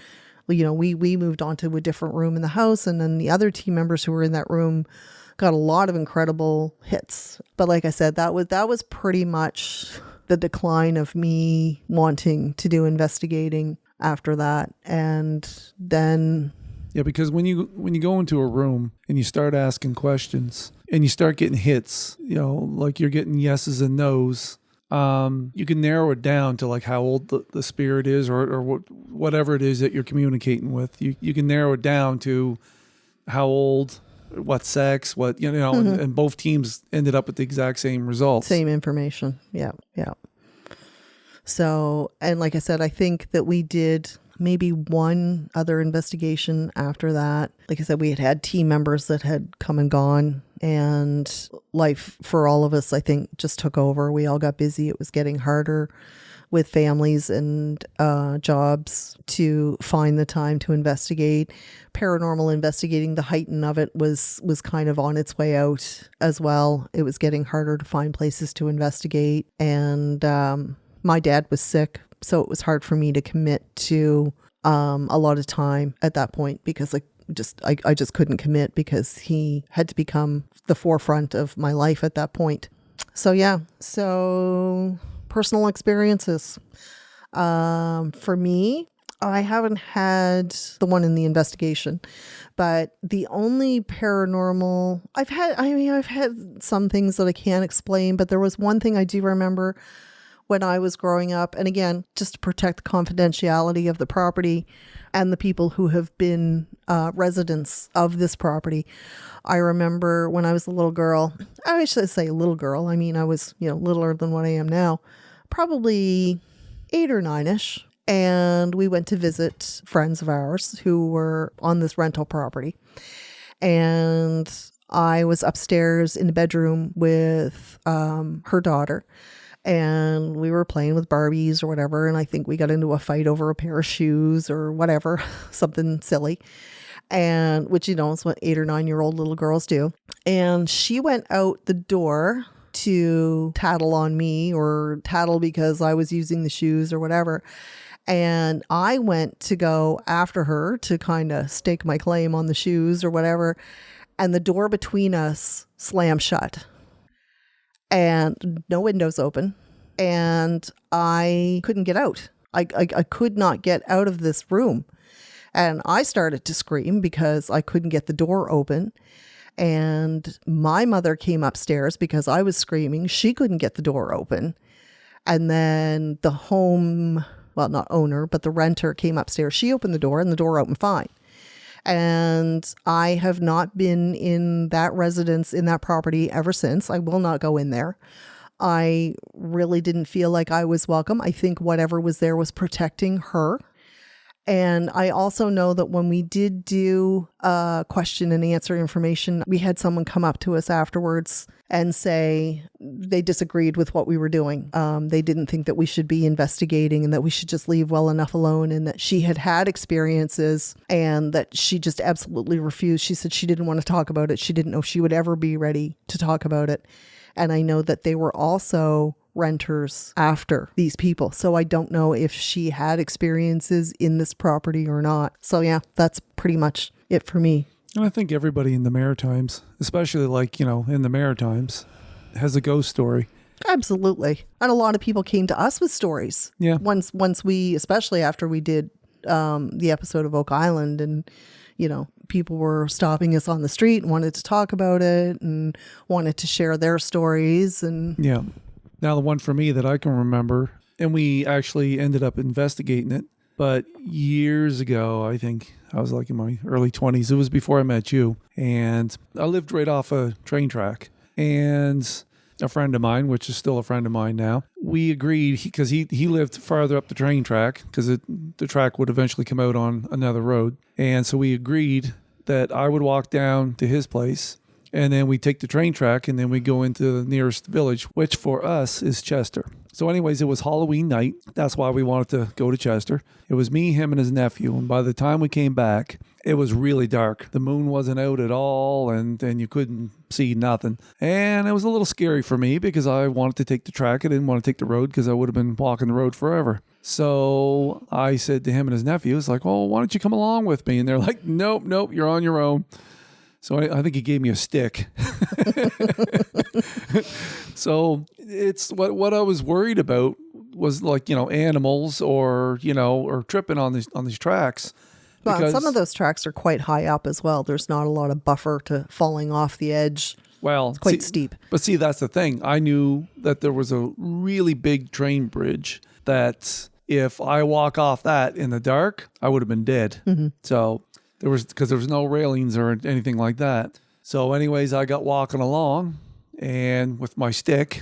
[SPEAKER 1] we moved on to a different room in the house, and then the other team members who were in that room got a lot of incredible hits. But like I said, that was pretty much the decline of me wanting to do investigating after that. And then
[SPEAKER 2] because when you go into a room and you start asking questions and you start getting hits, like you're getting yeses and nos, you can narrow it down to like how old the spirit is or whatever it is that you're communicating with. You can narrow it down to how old, what sex, what, and both teams ended up with the exact same results.
[SPEAKER 1] Same information. Yeah. So, and like I said, I think that we did maybe one other investigation after that. Like I said, we had team members that had come and gone, and life for all of us, I think, just took over. We all got busy. It was getting harder with families and jobs to find the time to investigate. Paranormal investigating, the heighten of it was kind of on its way out as well. It was getting harder to find places to investigate. And my dad was sick, so it was hard for me to commit to a lot of time at that point because I just couldn't commit because he had to become the forefront of my life at that point. So yeah, so personal experiences. For me, I haven't had the one in the investigation, but the only paranormal I've had some things that I can't explain, but there was one thing I do remember when I was growing up. And again, just to protect the confidentiality of the property and the people who have been residents of this property. I remember when I was a little girl, I should say little girl. I mean, I was, littler than what I am now, probably 8 or 9-ish. And we went to visit friends of ours who were on this rental property. And I was upstairs in the bedroom with her daughter. And we were playing with Barbies or whatever. And I think we got into a fight over a pair of shoes or whatever, something silly. And which, is what 8 or 9-year-old little girls do. And she went out the door to tattle on me or tattle because I was using the shoes or whatever. And I went to go after her to kind of stake my claim on the shoes or whatever. And the door between us slammed shut. And no windows open. And I couldn't get out. I could not get out of this room. And I started to scream because I couldn't get the door open. And my mother came upstairs because I was screaming. She couldn't get the door open. And then the not owner, but the renter came upstairs. She opened the door and the door opened fine. And I have not been in that residence, in that property ever since. I will not go in there. I really didn't feel like I was welcome. I think whatever was there was protecting her. And I also know that when we did do question and answer information, we had someone come up to us afterwards and say they disagreed with what we were doing. They didn't think that we should be investigating and that we should just leave well enough alone, and that she had had experiences and that she just absolutely refused. She said she didn't want to talk about it. She didn't know if she would ever be ready to talk about it. And I know that they were also renters after these people. So I don't know if she had experiences in this property or not. So yeah, that's pretty much it for me.
[SPEAKER 2] And I think everybody in the Maritimes, especially in the Maritimes, has a ghost story.
[SPEAKER 1] Absolutely. And a lot of people came to us with stories.
[SPEAKER 2] Yeah.
[SPEAKER 1] Once we, especially after we did the episode of Oak Island, and people were stopping us on the street and wanted to talk about it and wanted to share their stories. And
[SPEAKER 2] yeah. Now, the one for me that I can remember, and we actually ended up investigating it, but years ago, I think I was in my early 20s. It was before I met you. And I lived right off a train track. And a friend of mine, which is still a friend of mine now, we agreed, because he lived farther up the train track, because the track would eventually come out on another road. And so we agreed that I would walk down to his place, and then we take the train track, and then we go into the nearest village, which for us is Chester. So anyways, it was Halloween night. That's why we wanted to go to Chester. It was me, him, and his nephew. And by the time we came back, it was really dark. The moon wasn't out at all, and you couldn't see nothing. And it was a little scary for me because I wanted to take the track. I didn't want to take the road because I would have been walking the road forever. So I said to him and his nephew, it's like, well, why don't you come along with me? And they're like, nope, you're on your own. So I think he gave me a stick. So it's what I was worried about was animals or tripping on these tracks.
[SPEAKER 1] Well, some of those tracks are quite high up as well. There's not a lot of buffer to falling off the edge.
[SPEAKER 2] Well,
[SPEAKER 1] it's quite steep.
[SPEAKER 2] But see, that's the thing. I knew that there was a really big train bridge that if I walk off that in the dark, I would have been dead. Mm-hmm. So because there was no railings or anything like that. So anyways, I got walking along and with my stick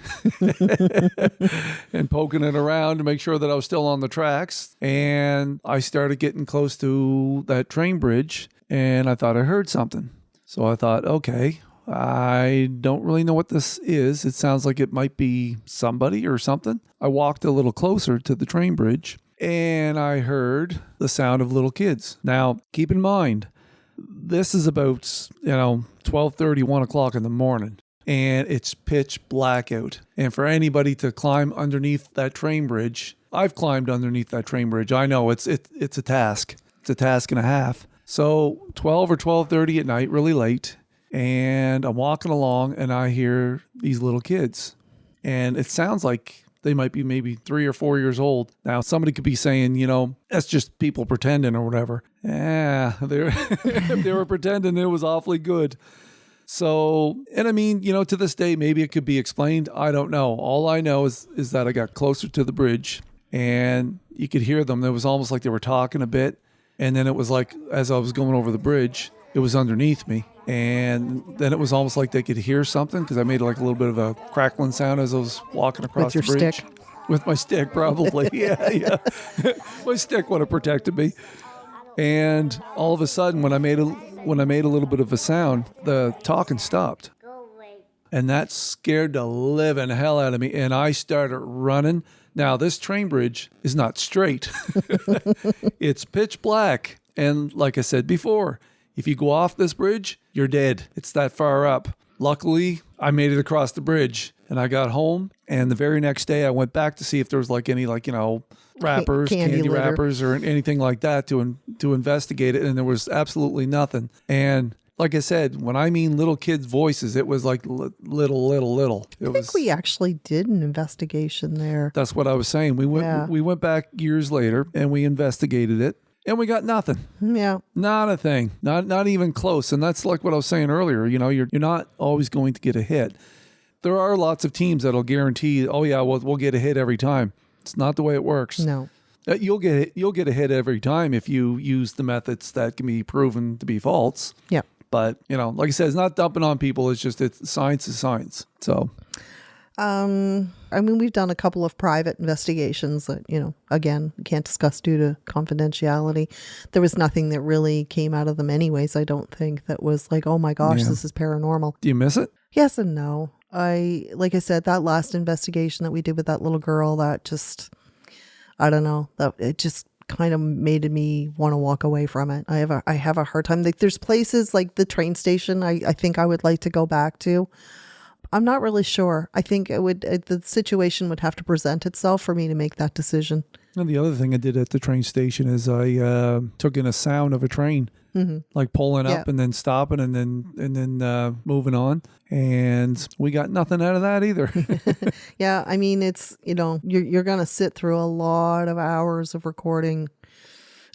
[SPEAKER 2] and poking it around to make sure that I was still on the tracks. And I started getting close to that train bridge, and I thought I heard something. So I thought, okay, I don't really know what this is. It sounds like it might be somebody or something. I walked a little closer to the train bridge, and I heard the sound of little kids. Now, keep in mind, this is about, 12:30, 1 o'clock in the morning, and it's pitch black out. And for anybody to climb underneath that train bridge I've climbed underneath that train bridge. I know it's a task. It's a task and a half. So 12 or 12:30 at night, really late, and I'm walking along and I hear these little kids. And it sounds like they might be maybe 3 or 4 years old. Now, somebody could be saying, that's just people pretending or whatever. Yeah, they were pretending it was awfully good. So, and I mean, to this day, maybe it could be explained. I don't know. All I know is that I got closer to the bridge and you could hear them. It was almost like they were talking a bit. And then it was like, as I was going over the bridge, it was underneath me. And then it was almost like they could hear something because I made like a little bit of a crackling sound as I was walking across the bridge.
[SPEAKER 1] With your stick?
[SPEAKER 2] With my stick, probably. Yeah. My stick would have protected me. And all of a sudden, when I made a little bit of a sound, the talking stopped. And that scared the living hell out of me. And I started running. Now, this train bridge is not straight. It's pitch black. And like I said before, if you go off this bridge, you're dead. It's that far up. Luckily, I made it across the bridge and I got home. And the very next day, I went back to see if there was like any wrappers, candy wrappers or anything like that to investigate it. And there was absolutely nothing. And like I said, when I mean little kids' voices, it was like little.
[SPEAKER 1] I think we actually did an investigation there.
[SPEAKER 2] That's what I was saying. We went back years later and we investigated it. And we got nothing.
[SPEAKER 1] Yeah.
[SPEAKER 2] Not a thing. Not even close. And that's like what I was saying earlier. You're not always going to get a hit. There are lots of teams that'll guarantee, oh yeah, we'll get a hit every time. It's not the way it works.
[SPEAKER 1] No.
[SPEAKER 2] You'll get a hit every time if you use the methods that can be proven to be false.
[SPEAKER 1] Yeah.
[SPEAKER 2] But, like I said, it's not dumping on people. It's just science is science. So
[SPEAKER 1] we've done a couple of private investigations that, again, can't discuss due to confidentiality. There was nothing that really came out of them anyways, I don't think, that was like, oh my gosh, this is paranormal.
[SPEAKER 2] Do you miss it?
[SPEAKER 1] Yes and no. Like I said, that last investigation that we did with that little girl, that just, I don't know, that it just kind of made me want to walk away from it. I have a hard time. Like, there's places like the train station I think I would like to go back to. I'm not really sure. I think the situation would have to present itself for me to make that decision.
[SPEAKER 2] And the other thing I did at the train station is I took in a sound of a train, like pulling up and then stopping and then moving on. And we got nothing out of that either.
[SPEAKER 1] Yeah, I mean, it's, you're going to sit through a lot of hours of recording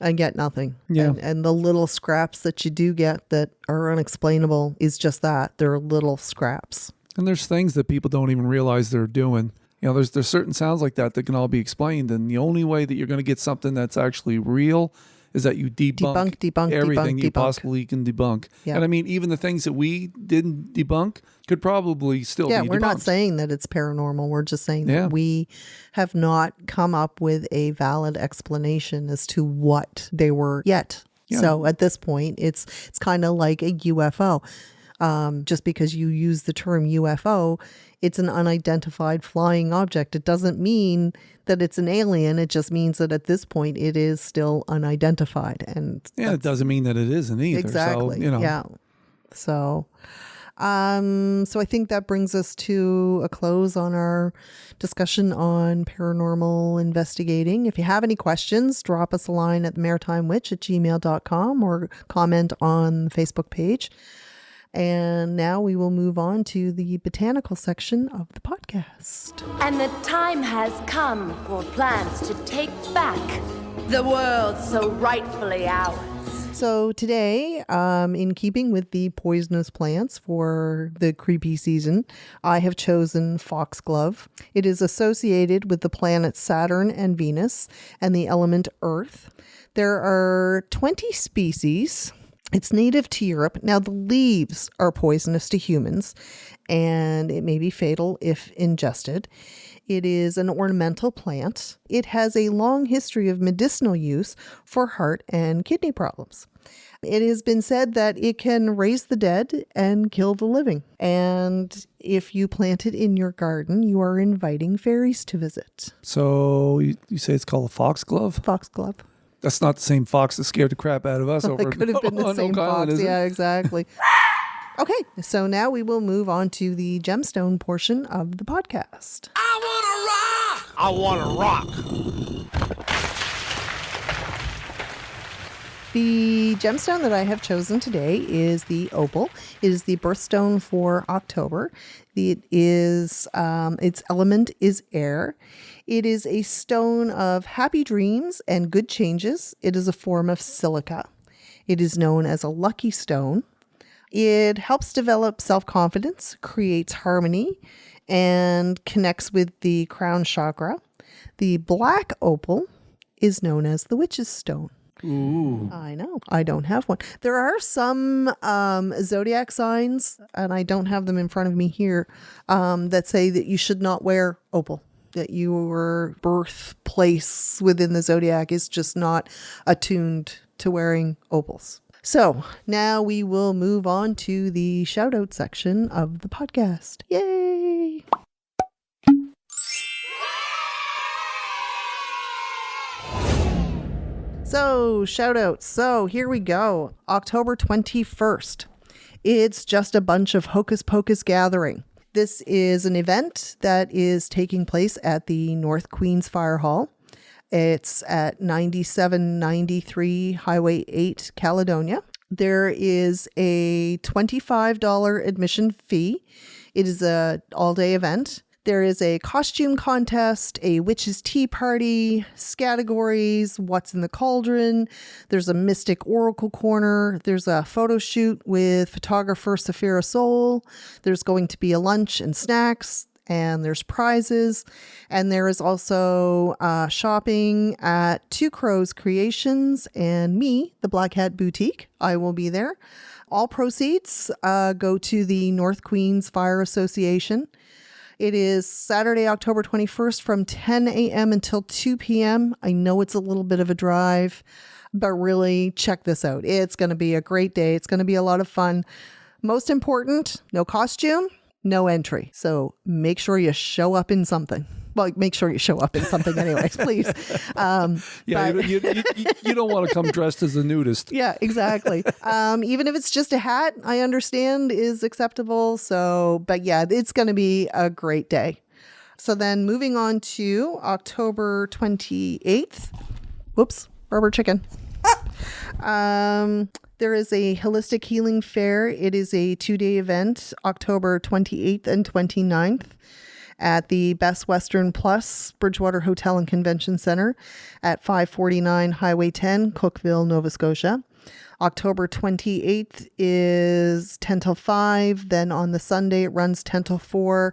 [SPEAKER 1] and get nothing.
[SPEAKER 2] Yeah.
[SPEAKER 1] And the little scraps that you do get that are unexplainable is just that. They're little scraps.
[SPEAKER 2] And there's things that people don't even realize they're doing. There's certain sounds like that can all be explained. And the only way that you're going to get something that's actually real is that you debunk everything you possibly can debunk.
[SPEAKER 1] Yeah.
[SPEAKER 2] And I mean, even the things that we didn't debunk could probably still be debunked.
[SPEAKER 1] Yeah, we're not saying that it's paranormal. We're just saying that we have not come up with a valid explanation as to what they were yet. Yeah. So at this point, it's kind of like a UFO. Just because you use the term UFO, it's an unidentified flying object. It doesn't mean that it's an alien. It just means that at this point it is still unidentified. And
[SPEAKER 2] it doesn't mean that it isn't either.
[SPEAKER 1] Exactly.
[SPEAKER 2] So,
[SPEAKER 1] Yeah. So I think that brings us to a close on our discussion on paranormal investigating. If you have any questions, drop us a line at themaritimewitch@gmail.com or comment on the Facebook page. And now we will move on to the botanical section of the podcast.
[SPEAKER 12] And the time has come for plants to take back the world so rightfully ours.
[SPEAKER 1] So today, in keeping with the poisonous plants for the creepy season, I have chosen foxglove. It is associated with the planets Saturn and Venus and the element Earth. There are 20 species. It's native to Europe. Now, the leaves are poisonous to humans, and it may be fatal if ingested. It is an ornamental plant. It has a long history of medicinal use for heart and kidney problems. It has been said that it can raise the dead and kill the living. And if you plant it in your garden, you are inviting fairies to visit.
[SPEAKER 2] So you say it's called a foxglove?
[SPEAKER 1] Foxglove.
[SPEAKER 2] That's not the same fox that scared the crap out of us over
[SPEAKER 1] It could have been the same
[SPEAKER 2] Oak Island,
[SPEAKER 1] fox.
[SPEAKER 2] is it?
[SPEAKER 1] Yeah, exactly. Okay, so now we will move on to the gemstone portion of the podcast.
[SPEAKER 13] I wanna rock!
[SPEAKER 5] I want to rock.
[SPEAKER 1] The gemstone that I have chosen today is the opal. It is the birthstone for October. It is its element is air. It is a stone of happy dreams and good changes. It is a form of silica. It is known as a lucky stone. It helps develop self-confidence, creates harmony, and connects with the crown chakra. The black opal is known as the witch's stone.
[SPEAKER 2] Ooh.
[SPEAKER 1] I know. I don't have one. There are some zodiac signs, and I don't have them in front of me here, that say that you should not wear opal, that your birthplace within the zodiac is just not attuned to wearing opals. So now we will move on to the shout out section of the podcast. Yay! So, shout outs. So, here we go. October 21st. It's just a bunch of hocus pocus gathering. This is an event that is taking place at the North Queens Fire Hall. It's at 9793 Highway 8, Caledonia. There is a $25 admission fee. It is an all-day event. There is a costume contest, a witch's tea party, categories, what's in the cauldron. There's a mystic oracle corner. There's a photo shoot with photographer Saphira Soul. There's going to be a lunch and snacks, and there's prizes. And there is also shopping at Two Crows Creations and me, the Black Hat Boutique. I will be there. All proceeds go to the North Queens Fire Association. It is Saturday, October 21st from 10 a.m. until 2 p.m. I know it's a little bit of a drive, but really check this out. It's going to be a great day. It's going to be a lot of fun. Most important, no costume, no entry. So make sure you show up in something. Well, make sure you show up in something anyways, please.
[SPEAKER 2] Yeah,
[SPEAKER 1] but
[SPEAKER 2] you don't want to come dressed as a nudist.
[SPEAKER 1] Yeah, exactly. Even if it's just a hat, I understand is acceptable. So, but yeah, it's going to be a great day. So then moving on to October 28th. Whoops, rubber chicken. There is a holistic healing fair. It is a 2-day event, October 28th and 29th. At the Best Western Plus Bridgewater Hotel and Convention Center at 549 Highway 10, Cookville, Nova Scotia. October 28th is 10 till 5. Then on the Sunday, it runs 10 till 4.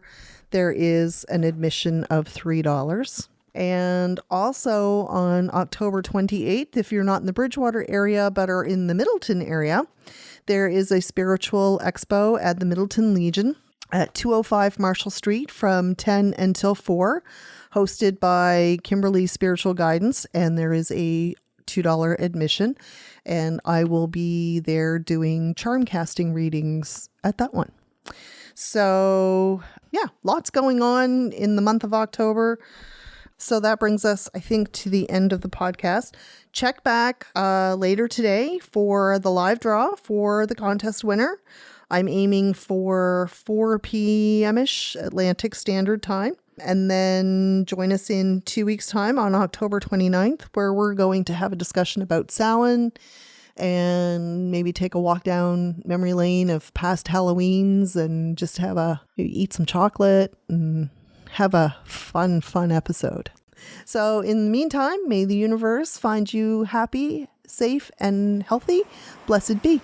[SPEAKER 1] There is an admission of $3. And also on October 28th, if you're not in the Bridgewater area but are in the Middleton area, there is a spiritual expo at the Middleton Legion at 205 Marshall Street from 10 until 4, hosted by Kimberly's Spiritual Guidance, and there is a $2 admission, and I will be there doing charm casting readings at that one. So yeah, lots going on in the month of October. So that brings us, I think, to the end of the podcast. Check back later today for the live draw for the contest winner. I'm aiming for 4 p.m.-ish Atlantic Standard Time. And then join us in 2 weeks' time on October 29th, where we're going to have a discussion about Samhain and maybe take a walk down memory lane of past Halloweens and just eat some chocolate and have a fun episode. So in the meantime, may the universe find you happy, safe, and healthy. Blessed be.